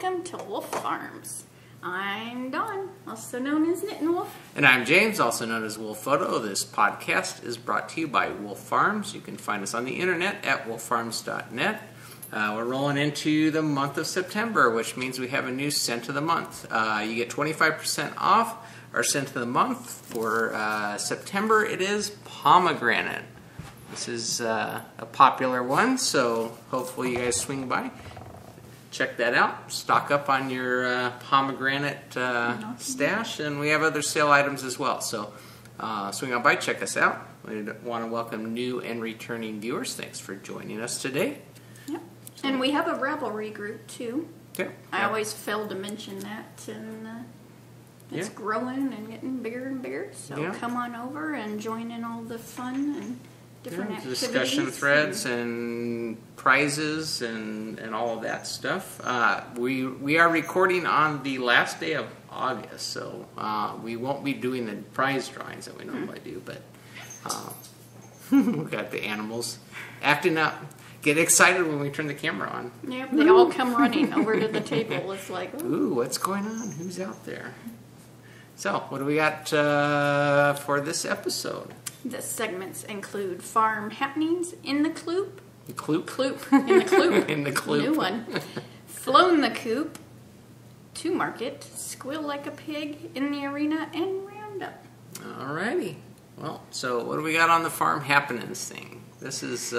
welcome to Wolf Farms. I'm Dawn, also known as Knittin' Wolf. And I'm James, also known as Wolf Photo. This podcast is brought to you by Wolf Farms. You can find us on the internet at wolffarms.net. We're rolling into the month of September, which means we have a new scent of the month. You get 25% off our scent of the month. For September, it is pomegranate. This is a popular one, so hopefully you guys swing by. Check that out. Stock up on your pomegranate stash, and we have other sale items as well. So swing on by, check us out. We want to welcome new and returning viewers. Thanks for joining us today. Yep. So, and we have a Ravelry group too. Yeah. I always fail to mention that, and it's growing and getting bigger and bigger. So come on over and join in all the fun and different activities. Discussion threads and prizes and all of that stuff. We are recording on the last day of August, so we won't be doing the prize drawings that we normally do, but we got the animals acting up. Get excited when we turn the camera on. Yep, they all come running over to the table. It's like, ooh, what's going on? Who's out there? So, what do we got for this episode? The segments include farm happenings in the Cloop. Cloop? Cloop. In the Cloop. In the Cloop. New one. Flown the Coop. To market. Squeal like a pig in the arena and roundup. Alrighty. Well, so what do we got on the farm happenings thing? This is...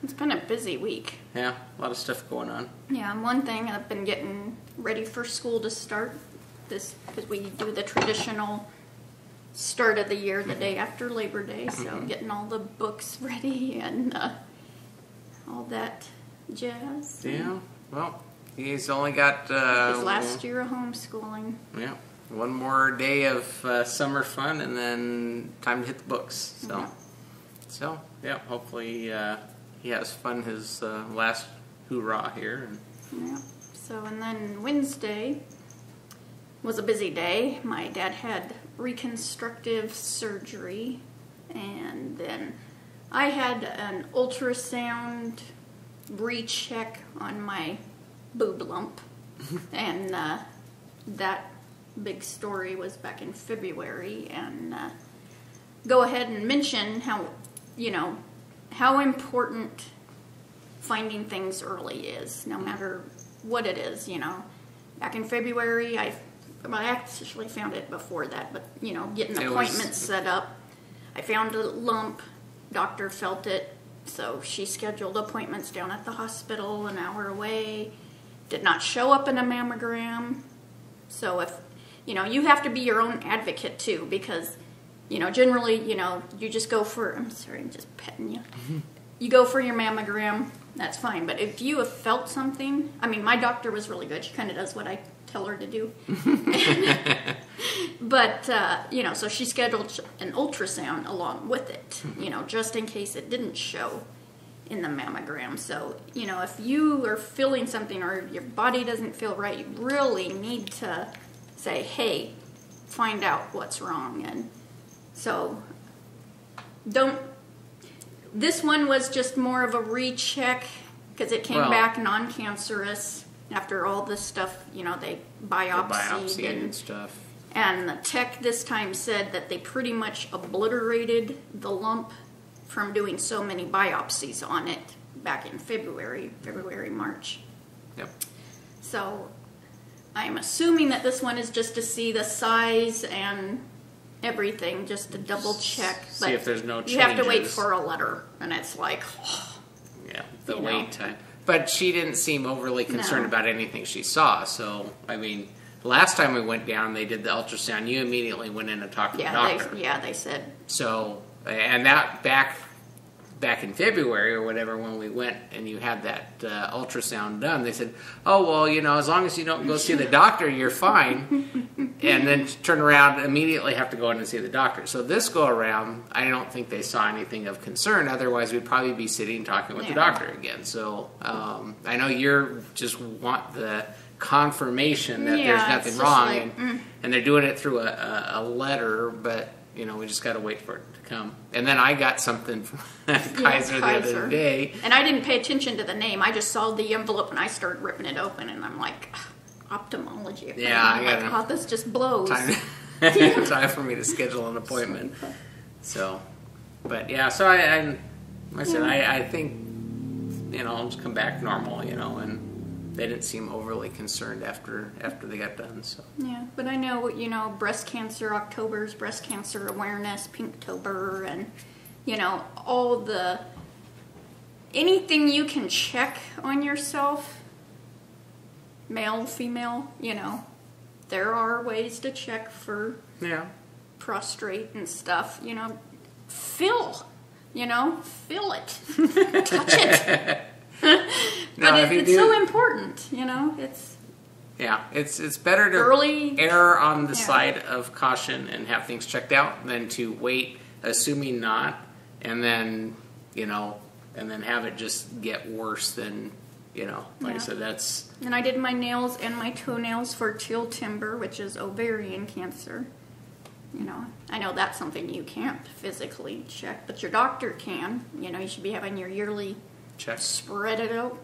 It's been a busy week. Yeah, a lot of stuff going on. Yeah, one thing, I've been getting ready for school to start. This, because we do the traditional start of the year the day after Labor Day, so getting all the books ready and all that jazz. Yeah, well, he's only got his last year of homeschooling. Yeah, one more day of summer fun and then time to hit the books. So yeah, hopefully he has fun his last hoorah here. Yeah. So and then Wednesday was a busy day. My dad had reconstructive surgery, and then I had an ultrasound recheck on my boob lump, and that big story was back in February. And go ahead and mention how how important finding things early is, no matter what it is. Back in February, I actually found it before that, but, getting appointments set up. I found a lump. Doctor felt it, so she scheduled appointments down at the hospital an hour away. Did not show up in a mammogram. So if, you have to be your own advocate too, because, generally, you just go for, I'm sorry, I'm just petting you. You go for your mammogram, that's fine. But if you have felt something, my doctor was really good. She kind of does what I tell her to do. But, so she scheduled an ultrasound along with it, just in case it didn't show in the mammogram. So, if you are feeling something or your body doesn't feel right, you really need to say, hey, find out what's wrong. And so this one was just more of a recheck because it came back non-cancerous. After all this stuff, they biopsied and stuff. And the tech this time said that they pretty much obliterated the lump from doing so many biopsies on it back in February, March. Yep. So I'm assuming that this one is just to see the size and everything, just to double check. See if there's no changes. You have to wait for a letter, and it's like, yeah, the wait time. But she didn't seem overly concerned about anything she saw. So, last time we went down, they did the ultrasound. You immediately went in and talked to the doctor. They said. So, and that back in February or whatever, when we went and you had that ultrasound done, they said, oh, well, as long as you don't go see the doctor, you're fine. And then turn around, immediately have to go in and see the doctor. So this go around, I don't think they saw anything of concern. Otherwise, we'd probably be sitting talking with the doctor again. So I know you just want the confirmation that there's nothing wrong. And they're doing it through a letter, but, we just got to wait for it to come. And then I got something from Kaiser the other day. And I didn't pay attention to the name. I just saw the envelope and I started ripping it open, and I'm like, ophthalmology. Yeah, I like, gotta. oh, this just blows. Time for me to schedule an appointment. So, but yeah, so like I said, I think, I'll just come back normal, and they didn't seem overly concerned after they got done. So yeah, but I know, breast cancer, October's breast cancer awareness, Pinktober, and anything you can check on yourself, male, female, there are ways to check for prostrate and stuff, feel it, touch it. But it's so important, it's better to err on the side of caution and have things checked out than to wait, assuming not, and then have it just get worse than, like I said, that's... And I did my nails and my toenails for teal timber, which is ovarian cancer. I know that's something you can't physically check, but your doctor can. You should be having your yearly check. Spread it out,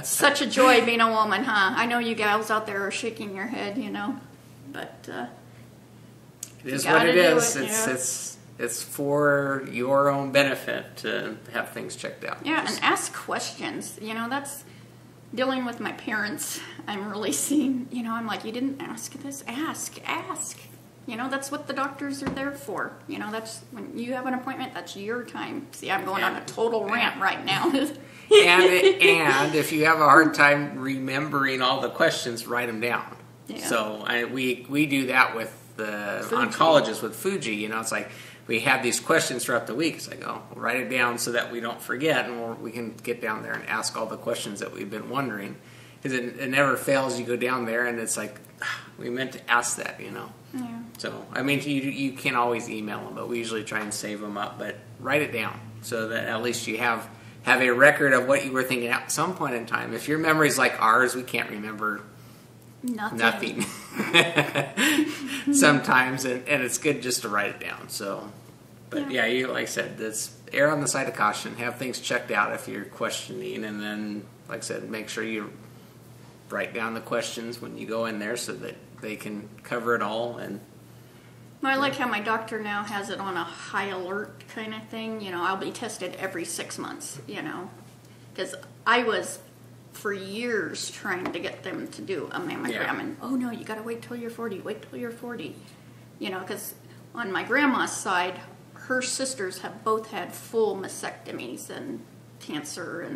Such a joy being a woman, huh? I know you gals out there are shaking your head, but it is what it is. It's for your own benefit to have things checked out. Yeah, and ask questions. That's dealing with my parents. I'm really seeing, I'm like, you didn't ask this? Ask. That's what the doctors are there for. That's when you have an appointment, that's your time. See, I'm going on a total rant right now. and if you have a hard time remembering all the questions, write them down. Yeah. So we do that with the oncologists with Fuji. It's like we have these questions throughout the week. It's like, we'll write it down so that we don't forget, and we can get down there and ask all the questions that we've been wondering. Because it never fails. You go down there, and it's like, we meant to ask that, Yeah. So, you can always email them, but we usually try and save them up. But write it down so that at least you have a record of what you were thinking at some point in time. If your memory's like ours, we can't remember nothing. Sometimes, and it's good just to write it down. So, but you like I said, that's err on the side of caution. Have things checked out if you're questioning, and then, like I said, make sure you write down the questions when you go in there so that they can cover it all. And I like how my doctor now has it on a high alert kind of thing. I'll be tested every 6 months. Because I was for years trying to get them to do a mammogram, and oh no, you got to wait till you're 40. Wait till you're 40. Because on my grandma's side, her sisters have both had full mastectomies and cancer,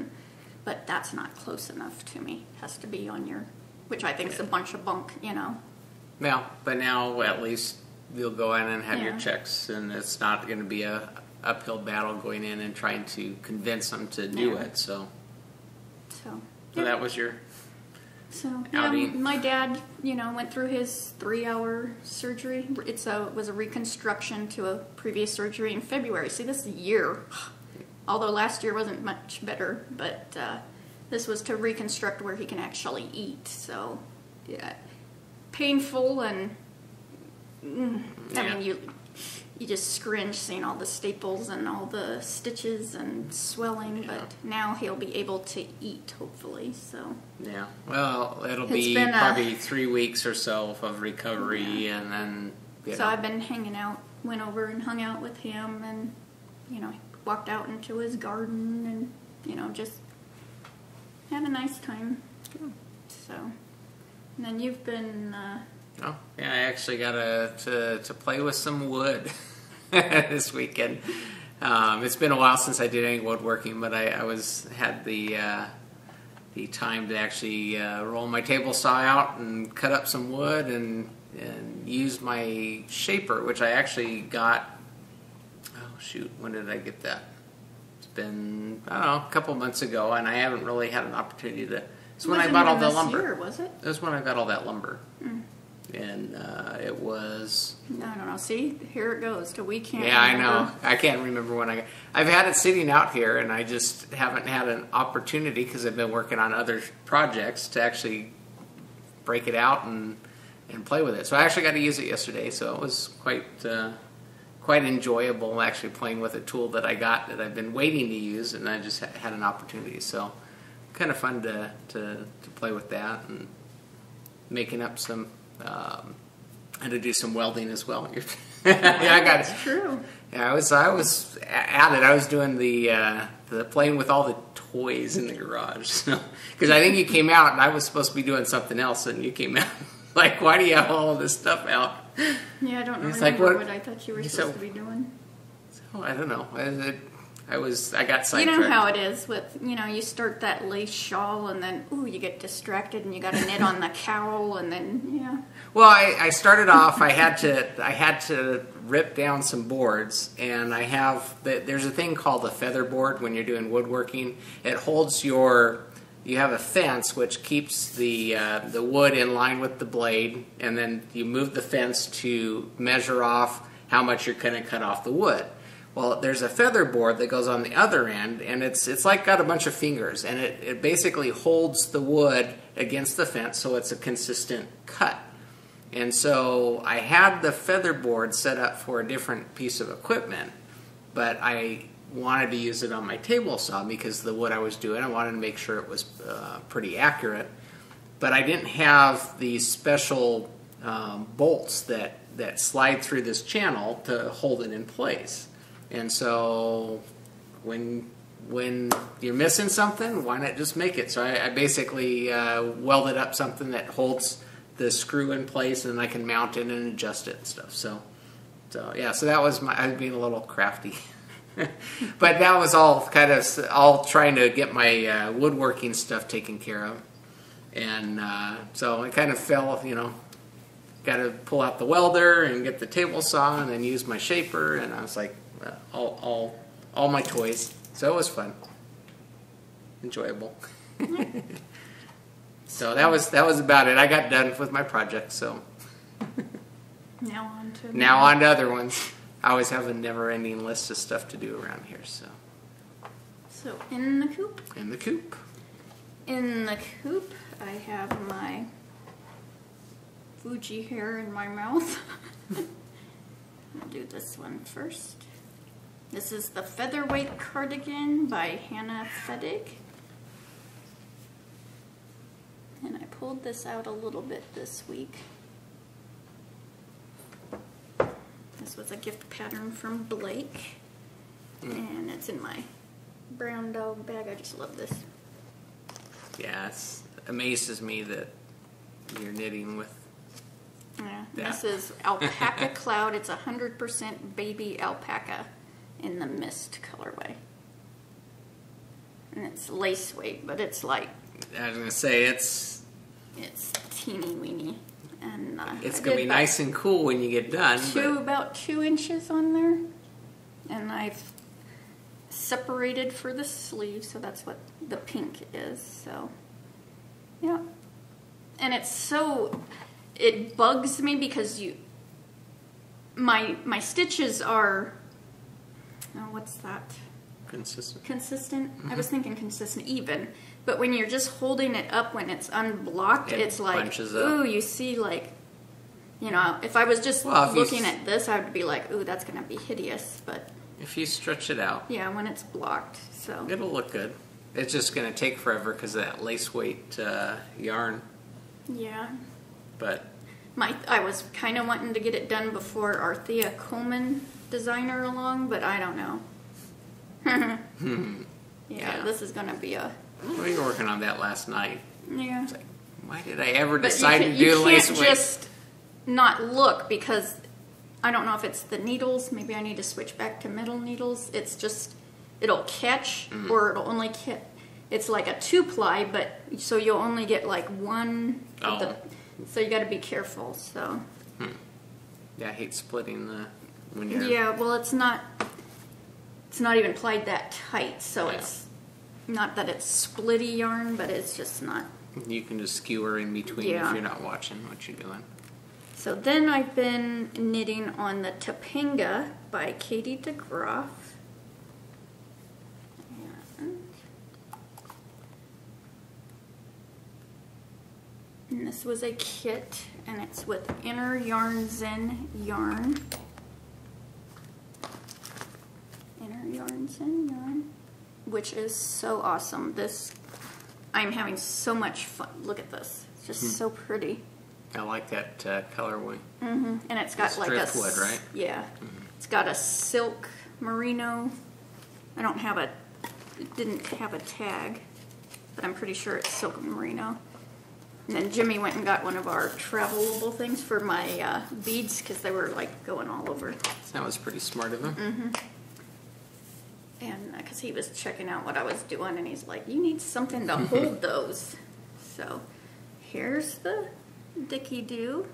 but that's not close enough to me. It has to be on your, which I think is a bunch of bunk, Well, but now at least you'll go in and have your checks, and it's not going to be a uphill battle going in and trying to convince them to do it. So that was your outing. My dad, went through his 3-hour surgery. It was a reconstruction to a previous surgery in February. See, this year, although last year wasn't much better, but this was to reconstruct where he can actually eat. So, painful, and you just cringe seeing all the staples and all the stitches and swelling. But now he'll be able to eat, hopefully. So well, it'll be probably 3 weeks or so of recovery, and then. So I've been hanging out. Went over and hung out with him, and walked out into his garden, and just had a nice time. So, and then you've been. I actually got to play with some wood this weekend. It's been a while since I did any woodworking, but I had the time to actually roll my table saw out and cut up some wood and use my shaper, which I actually got. Oh shoot! When did I get that? It's been a couple months ago, and I haven't really had an opportunity to. It's when I bought all the lumber. Year, was it? It was when I got all that lumber. And it was. I don't know. See, here it goes. To we can't. Yeah, remember. I know. I can't remember when I've had it sitting out here, and I just haven't had an opportunity because I've been working on other projects to actually break it out and play with it. So I actually got to use it yesterday. So it was quite enjoyable actually playing with a tool that I got that I've been waiting to use, and I just had an opportunity. So kind of fun to play with that, and making up some and to do some welding as well. Yeah, I got it. That's true. Yeah, I was at it. I was doing the playing with all the toys in the garage, because I think you came out and I was supposed to be doing something else, and you came out like, why do you have all of this stuff out? Yeah, I don't remember like, what I thought you were supposed to be doing. So I don't know. I got sidetracked. You know how it is with, you start that lace shawl and then, ooh, you get distracted and you got to knit on the cowl and then, yeah. Well, I started off, I had to rip down some boards, and there's a thing called a feather board when you're doing woodworking. It holds you have a fence which keeps the wood in line with the blade, and then you move the fence to measure off how much you're going to cut off the wood. Well, there's a feather board that goes on the other end, and it's like got a bunch of fingers, and it basically holds the wood against the fence so it's a consistent cut. And so I had the feather board set up for a different piece of equipment, but I wanted to use it on my table saw because the wood I was doing, I wanted to make sure it was pretty accurate. But I didn't have these special bolts that slide through this channel to hold it in place. And so when you're missing something, why not just make it? So I basically welded up something that holds the screw in place, and I can mount it and adjust it and stuff. So yeah, so that was I was being a little crafty. But that was all all trying to get my woodworking stuff taken care of. And so I kind of fell, got to pull out the welder and get the table saw and then use my shaper, and I was like, all my toys. So it was fun, enjoyable. So that was about it. I got done with my project. So now on to other ones. I always have a never-ending list of stuff to do around here. So in the coop. In the coop. In the coop, I have my Fuji hair in my mouth. I'll do this one first. This is the Featherweight Cardigan by Hannah Fedig. And I pulled this out a little bit this week. This was a gift pattern from Blake. And it's in my brown dog bag. I just love this. Yeah, it amazes me that you're knitting with Yeah, that. This is Alpaca Cloud. It's 100% baby alpaca in the mist colorway. And it's lace weight, but it's like... I was going to say, it's teeny weeny. And it's going to be nice and cool when you get done. About 2 inches on there. And I've separated for the sleeve, so that's what the pink is. So, yeah. And it's so... It bugs me because my stitches are... Oh, what's that? Consistent. Consistent? Mm-hmm. I was thinking consistent, even. But when you're just holding it up when it's unblocked, it's like, ooh, you see like, if I was just looking at this, I would be like, ooh, that's going to be hideous. But if you stretch it out. Yeah, when it's blocked, so. It'll look good. It's just going to take forever because of that lace weight yarn. Yeah. But. I was kind of wanting to get it done before our Thea Coleman designer along, but I don't know. Yeah, this is going to be a... We were working on that last night. Yeah. It's like, why did I ever decide to do lace weight? You can't just not look because I don't know if it's the needles. Maybe I need to switch back to metal needles. It's just, it'll catch or it'll only it's like a 2-ply, but so you'll only get like one. So you got to be careful. So. Yeah, I hate splitting when you're. Yeah, well, it's not even plied that tight, so it's not that it's splitty yarn, but it's just not. You can just skewer in between if you're not watching what you're doing. So then I've been knitting on the Topanga by Katie DeGroff. And this was a kit, and it's with Inner Yarn Zen yarn. Inner Yarn Zen yarn, which is so awesome. This I'm having so much fun. Look at this. It's just so pretty. I like that colorway. And it's got It's like driftwood, right? Yeah. It's got a silk merino. I don't have a, it didn't have a tag, but I'm pretty sure it's silk merino. And then Jimmy went and got one of our travelable things for my beads because they were like going all over. That was pretty smart of him. And because he was checking out what I was doing, and he's like, you need something to hold those. So here's the Dicky-Doo.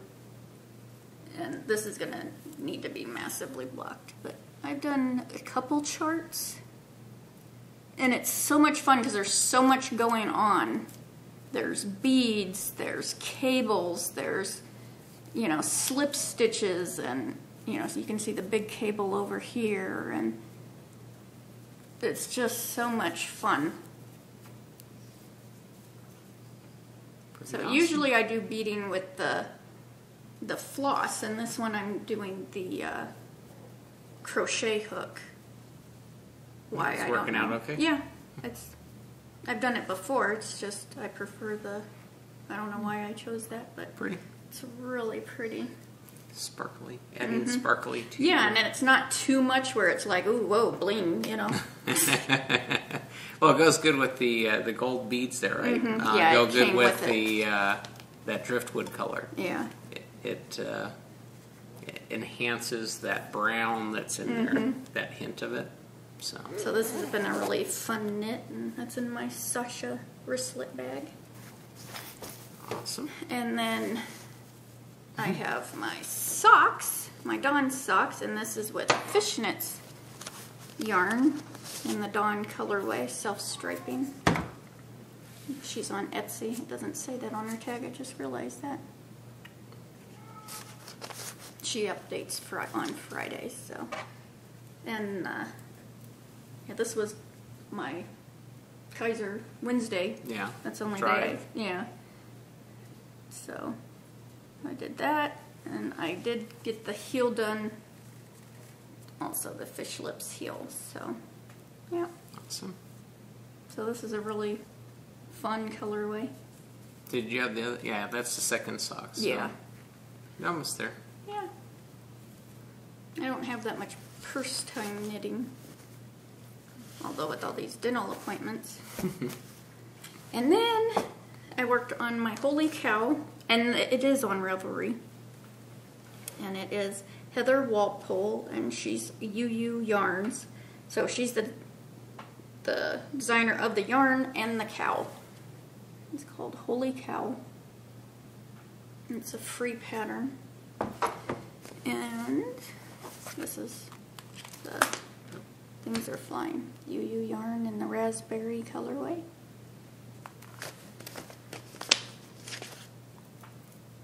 And this is going to need to be massively blocked. But I've done a couple charts. And it's so much fun because there's so much going on. There's beads, there's cables, there's, you know, slip stitches, and, you know, so you can see the big cable over here, and it's just so much fun. Pretty So awesome. usually I do beading with the floss, and this one I'm doing the crochet hook. Why It's I working don't know. out okay? Yeah, I've done it before. It's just I prefer I don't know why I chose that, but Pretty. it's really pretty. Sparkly. Adding sparkly to Yeah, and then it's not too much where it's like, ooh, whoa, bling, you know. Well, it goes good with the gold beads there, right? Yeah, go it good came with with the that driftwood color. Yeah. It enhances that brown that's in there, that hint of it. So this has been a really fun knit, and that's in my Sasha wristlet bag. Awesome. And then I have my socks, my Dawn socks, and this is with fishnets yarn in the Dawn colorway, self-striping. She's on Etsy. It doesn't say that on her tag. I just realized that. She updates on Fridays, so. And yeah, this was my Kaiser Wednesday. Yeah. That's the only Try. day. Yeah. So I did that, and I did get the heel done. Also the fish lips heel. So yeah. Awesome. So this is a really fun colorway. Did you have the other? Yeah, that's the second sock. So Yeah. you're almost there. Yeah. I don't have that much purse time knitting. Although with all these dental appointments. And then I worked on my Holy Cow, and it is on Revelry. And it is Heather Walpole, and she's UU Yarns. So she's the designer of the yarn and the cow. It's called Holy Cow. It's a free pattern. And this is the things are flying. UU yarn in the raspberry colorway.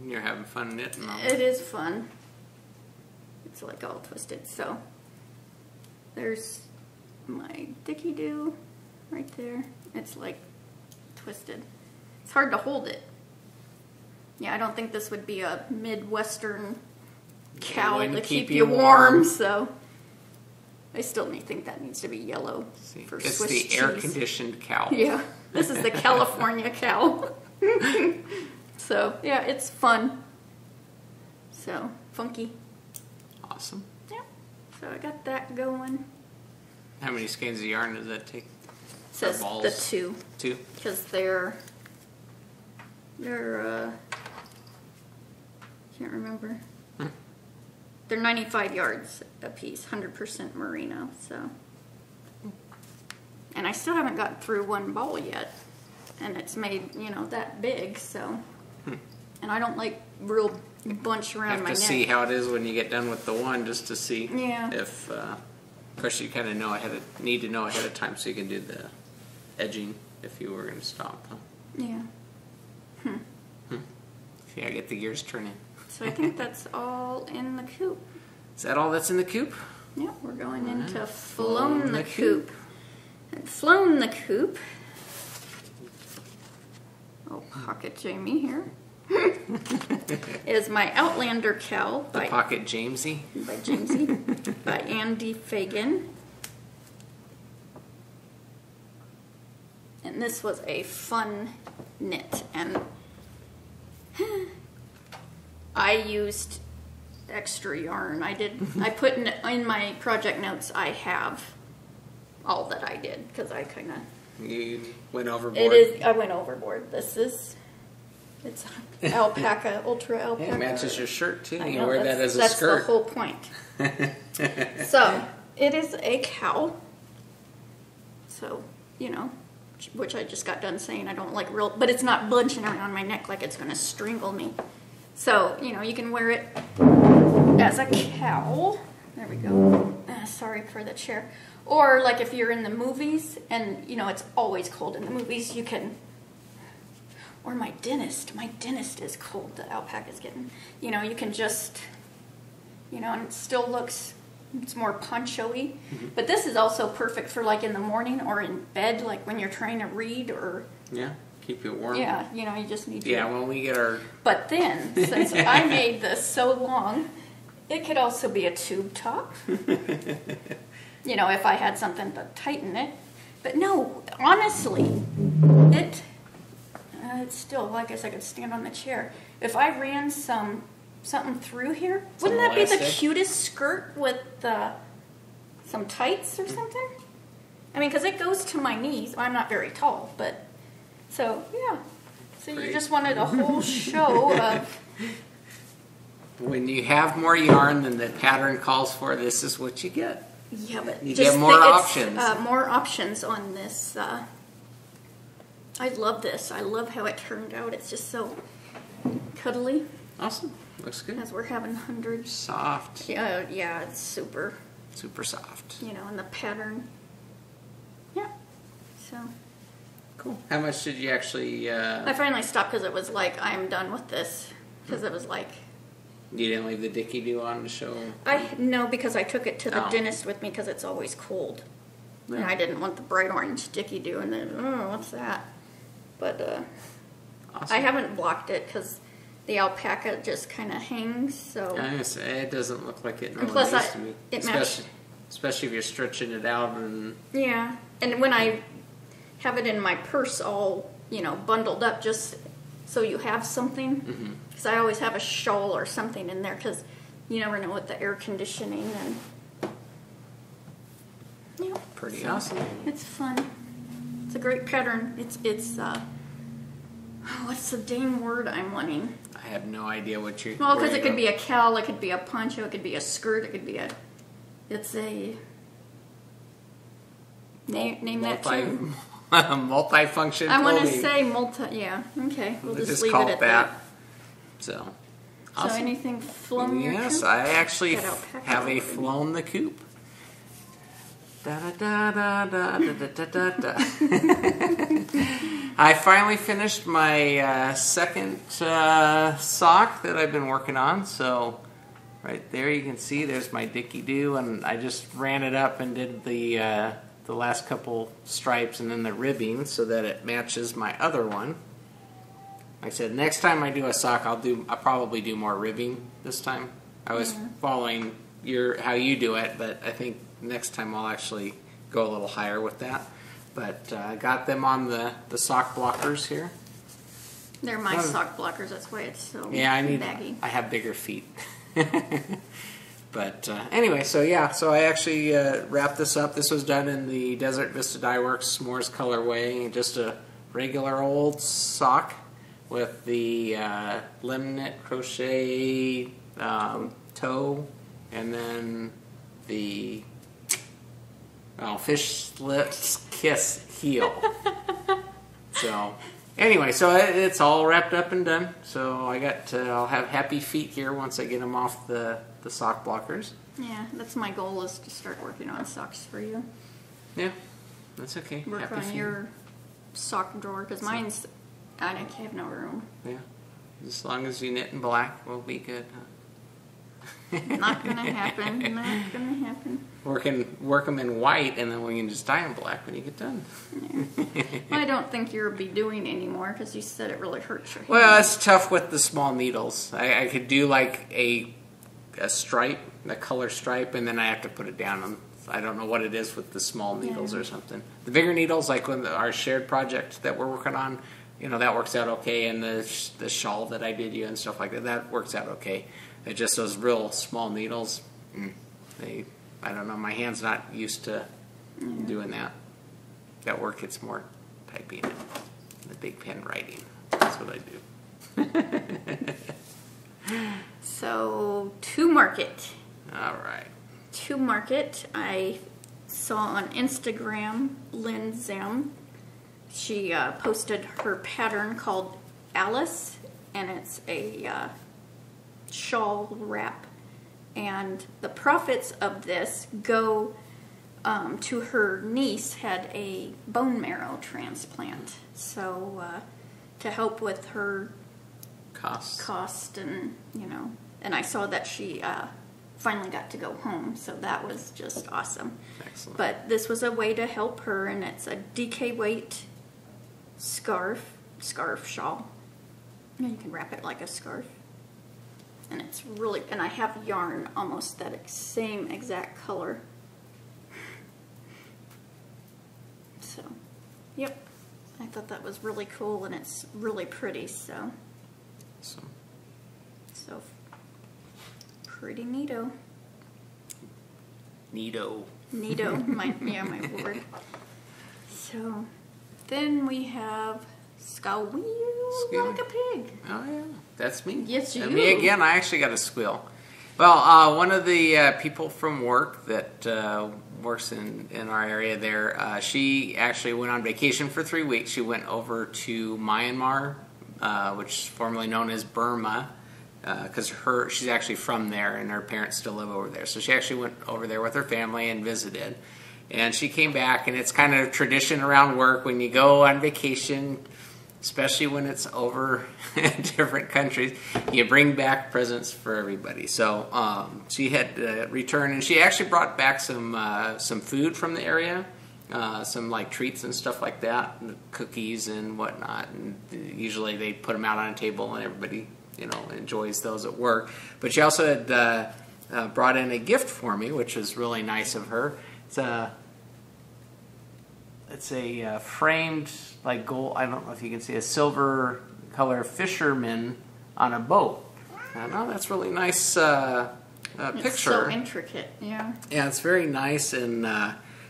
You're having fun knitting all It is fun. It's like all twisted. So there's my Dicky-Doo right there. It's like twisted. It's hard to hold it. Yeah, I don't think this would be a Midwestern cowl Wouldn't to keep keep you you warm, warm. so I still think that needs to be yellow for It's Swiss the cheese. air-conditioned cow. Yeah, this is the California cow. So, yeah, it's fun. So, funky. Awesome. Yeah, so I got that going. How many skeins of yarn does that take? It says balls? the 2. 2? Because they're can't remember. They're 95 yards a piece, 100% merino, so. And I still haven't gotten through one ball yet. And it's made, you know, that big, so. And I don't like real bunch around Have my to neck. see how it is when you get done with the one, just to see Yeah. if, of course, you kind of need to know ahead of time so you can do the edging if you were going to stop. Huh? Yeah. See, I get the gears turning. So I think that's all in the coop. Is that all that's in the coop? Yeah, we're going into Alright. flown the coop. And flown the coop. Oh, pocket Jamie here. Is my Outlander cowl The by Pocket Jamesy. Jamesy by Andy Fagan. And this was a fun knit, and I used extra yarn. I put in my project notes, I have all that I did, because I kind of... You went overboard? I went overboard. It's alpaca, ultra alpaca. Yeah, it matches your shirt too. I You know, wear that as a that's skirt. the whole point. So, it is a cowl. So, you know, which I just got done saying I don't like real, but it's not bunching around my neck like it's going to strangle me. So, you know, you can wear it as a cowl. There we go. Sorry for the chair. Or like if you're in the movies and, you know, it's always cold in the movies, you can, or my dentist is cold, the alpaca's getting, you know, you can just, you know, and it still looks, it's more poncho-y. But this is also perfect for like in the morning or in bed, like when you're trying to read or... Yeah, keep you warm. Yeah, you know, you just need to... Yeah, when we get our... But then, since I made this so long, it could also be a tube top. You know, if I had something to tighten it. But no, honestly, it's still, like I guess I could stand on the chair. If I ran something through here, wouldn't that be the cutest skirt with some tights or something? I mean, because it goes to my knees. I'm not very tall, but... So, yeah. So you just wanted a whole show of... When you have more yarn than the pattern calls for, this is what you get. Yeah, but you just get more options. More options on this. I love this. I love how it turned out. It's just so cuddly. Awesome. Looks good. As we're having hundreds. Soft. Yeah, it's super. Super soft. You know, and the pattern. Yeah. So. Cool. How much did you actually... I finally stopped because it was like, I'm done with this. Because it was like... You didn't leave the Dickie Doo on the show? No, because I took it to the dentist with me because it's always cold. Yeah. And I didn't want the bright orange Dickie Doo, and then, oh, what's that? But awesome. I haven't blocked it because the alpaca just kind of hangs, so... I was say, it doesn't look like it normally plus used to be. Especially if you're stretching it out and... Yeah, and when I have it in my purse all, you know, bundled up just so you have something... Because I always have a shawl or something in there because you never know with the air conditioning and yeah. Pretty awesome. It's fun. It's a great pattern. It's what's the dang word I'm wanting? I have no idea what you're... Well, because it could be a cowl, it could be a poncho, it could be a skirt, it could be a... It's a... Name that too. Multi-function I want to clothing. say multi... Yeah, okay. We'll just leave call it at that. So, awesome. So anything flown your Yes, coop? I actually have a flown the coop. Da da da da da da da da da. I finally finished my second sock that I've been working on. So, right there you can see there's my Dickie Doo, and I just ran it up and did the last couple stripes and then the ribbing so that it matches my other one. Like I said, next time I do a sock, I'll probably do more ribbing this time. I was following how you do it, but I think next time I'll actually go a little higher with that. But I got them on the sock blockers here. They're my sock blockers. That's why it's so baggy. I have bigger feet. But anyway, so I actually wrapped this up. This was done in the Desert Vista Dye Works S'mores colorway, just a regular old sock with the limb knit crochet toe, and then the fish lips kiss heel. So anyway, so it's all wrapped up and done. So I'll have happy feet here once I get them off the sock blockers. Yeah, that's my goal, is to start working on socks for you. Yeah, that's okay. Work happy on feet. Your sock drawer, because mine's... I have no room. Yeah. As long as you knit in black, we'll be good. Huh? Not gonna happen. Not gonna happen. Work them in white, and then we can just dye them black when you get done. Yeah. I don't think you'll be doing anymore because you said it really hurts your hand. Well, it's tough with the small needles. I could do like a stripe, a color stripe, and then I have to put it down on I don't know what it is with the small needles or something. The bigger needles, like when our shared project that we're working on, that works out okay, and the shawl that I did you and stuff like that works out okay. It's just those real small needles, I don't know, my hand's not used to doing that. At work, it's more typing and the big pen writing. That's what I do. So, to market. All right. To market, I saw on Instagram Lynn Zim. She posted her pattern called Alice, and it's a shawl wrap. And the profits of this go to her niece had a bone marrow transplant. So to help with her cost and, and I saw that she finally got to go home, so that was just awesome. Excellent. But this was a way to help her, and it's a DK weight scarf shawl. And you can wrap it like a scarf. And it's really, and I have yarn almost that same exact color. So, yep. I thought that was really cool, and it's really pretty, so. So, pretty neato. Neato, my word. So, then we have Squeal like a pig. Oh yeah, that's me. Yes, you. Me again. I actually got a squeal. Well, one of the people from work that works in our area there, she actually went on vacation for 3 weeks. She went over to Myanmar, which is formerly known as Burma, because she's actually from there, and her parents still live over there. So she actually went over there with her family and visited. And she came back, and it's kind of a tradition around work when you go on vacation, especially when it's over in different countries, you bring back presents for everybody. So she had returned, and she actually brought back some food from the area, some like treats and stuff like that, and cookies and whatnot. And usually they put them out on a table, and everybody enjoys those at work. But she also had brought in a gift for me, which was really nice of her. It's a framed, like gold, I don't know if you can see, a silver color fisherman on a boat. Oh, that's really nice picture. It's so intricate, yeah. Yeah, it's very nice, and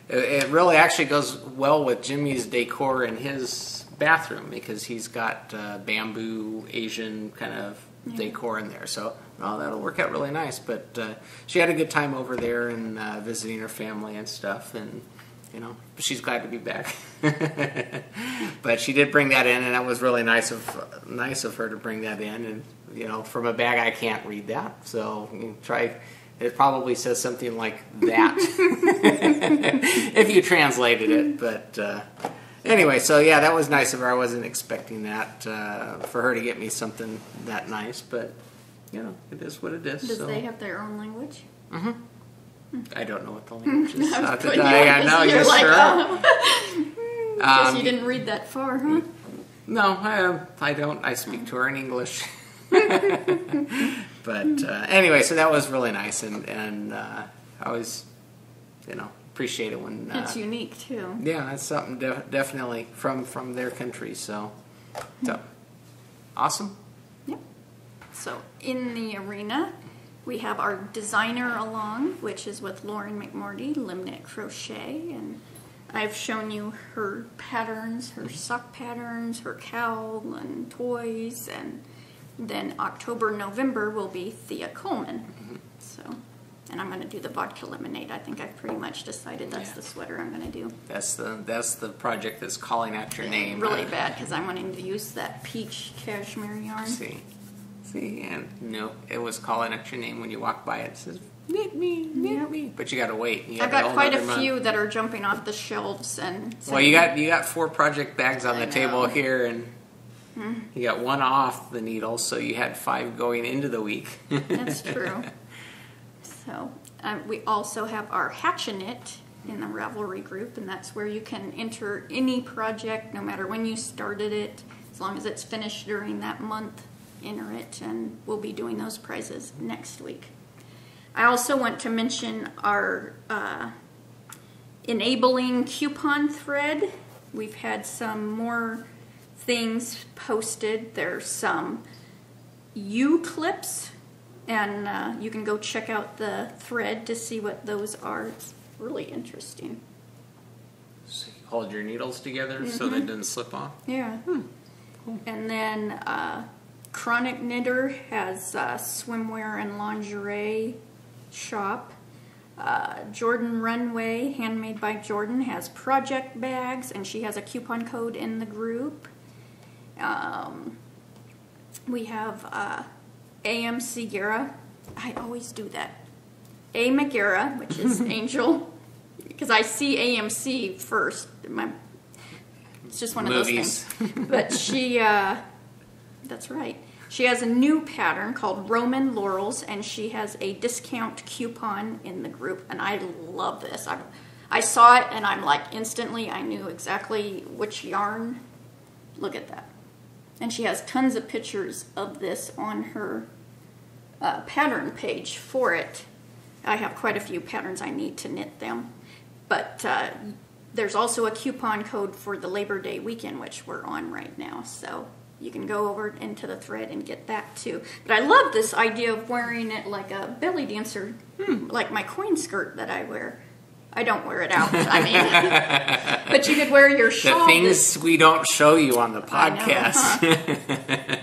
it really actually goes well with Jimmy's decor in his bathroom, because he's got bamboo Asian kind of decor in there. So that'll work out really nice. But she had a good time over there and visiting her family and stuff, and she's glad to be back. But she did bring that in, and that was really nice of her to bring that in. And from a bag, I can't read that, so you can try. It probably says something like that if you translated it. But anyway, so yeah, that was nice of her. I wasn't expecting that for her to get me something that nice, but it is what it is. Does they have their own language? Mm-hmm. I don't know what the language is. I know, you're like, sure. Guess you didn't read that far, huh? No, I don't. I speak to her in English. But anyway, so that was really nice, and I always, appreciate it when it's unique too. Yeah, that's something definitely from their country. So awesome. Yep. So in the arena, we have our designer along, which is with Lauren McMorty, Limnit Crochet, and I've shown you her patterns, her sock patterns, her cowl and toys, and then October, November will be Thea Coleman. So, and I'm going to do the vodka lemonade. I think I've pretty much decided that's the sweater I'm going to do. That's the project that's calling out your name. Really bad, because I'm wanting to use that peach cashmere yarn. See, and it was calling out your name when you walk by it. It says, knit me. But you got to wait. I've got quite a few that are jumping off the shelves, and well, you got 4 project bags on the table here, and you got 1 off the needle, so you had 5 going into the week. That's true. So we also have our Hatchinit in the Ravelry group, and that's where you can enter any project, no matter when you started it, as long as it's finished during that month. Enter it, and we'll be doing those prizes next week. I also want to mention our enabling coupon thread. We've had some more things posted. There's some U-clips, and you can go check out the thread to see what those are. It's really interesting. So you hold your needles together so they didn't slip off? Yeah. Cool. And then Chronic Knitter has swimwear and lingerie shop. Jordan Runway, Handmade by Jordan, has project bags, and she has a coupon code in the group. We have A.M. Segura. I always do that. A. Megara, which is Angel, because I see AMC first. It's just one of Movies. those things. But she, that's right. She has a new pattern called Roman Laurels, and she has a discount coupon in the group, and I love this. I saw it, and I'm like, instantly, I knew exactly which yarn. Look at that. And she has tons of pictures of this on her pattern page for it. I have quite a few patterns I need to knit them. But there's also a coupon code for the Labor Day weekend, which we're on right now. So you can go over into the thread and get that too. But I love this idea of wearing it like a belly dancer, like my coin skirt that I wear. I don't wear it out, I mean. But you could wear your shawl. The things we don't show you on the podcast. Know,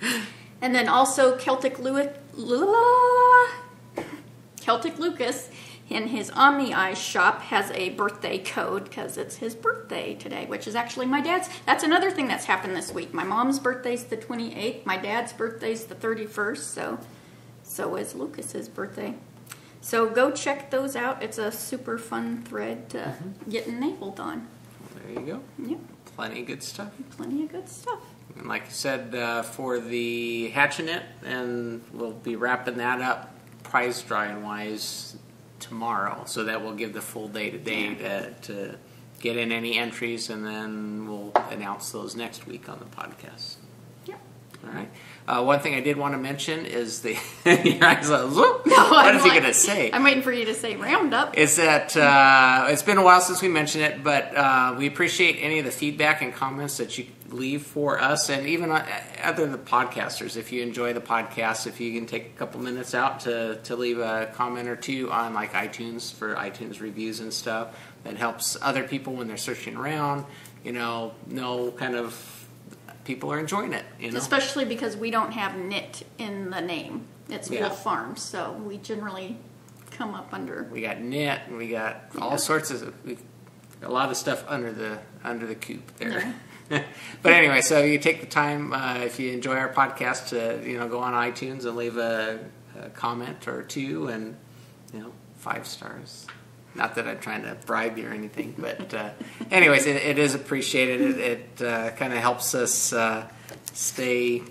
huh? And then also Celtic Lucas in his Omni Eyes shop has a birthday code because it's his birthday today, which is actually my dad's. That's another thing that's happened this week. My mom's birthday's the 28th. My dad's birthday's the 31st, so is Lucas's birthday. So go check those out. It's a super fun thread to get enabled on. Well, there you go. Yep. Plenty of good stuff. Plenty of good stuff. And like you said, for the Hatchinette, and we'll be wrapping that up prize drawing wise tomorrow, so that will give the full day today to get in any entries, and then we'll announce those next week on the podcast. Yep. All right. One thing I did want to mention is the your eyes like, No, what is he going to say? I'm waiting for you to say Roundup. Is that it's been a while since we mentioned it, but we appreciate any of the feedback and comments that you leave for us, and even other the podcasters. If you enjoy the podcast, if you can take a couple minutes out to leave a comment or two on like iTunes for iTunes reviews and stuff, that helps other people when they're searching around. Know kind of people are enjoying it. Especially because we don't have knit in the name. It's Yeah. Wolf Farms, so we generally come up under. We got knit, and we got all sorts of a lot of stuff under the coop there. Yeah. But anyway, so you take the time if you enjoy our podcast to go on iTunes and leave a comment or two, and 5 stars. Not that I'm trying to bribe you or anything, but anyways, it is appreciated. It kind of helps us stay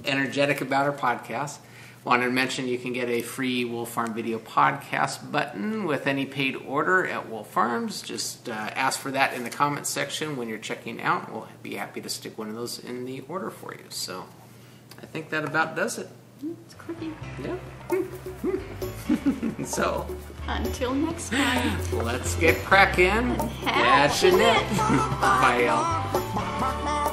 energetic about our podcast. Wanted to mention you can get a free Wolf Farm Video Podcast button with any paid order at Wolf Farms. Just ask for that in the comments section when you're checking out. We'll be happy to stick one of those in the order for you. So I think that about does it. It's quickie. Yeah. So Until next time. let's get cracking. Hatchinette. Bye, y'all.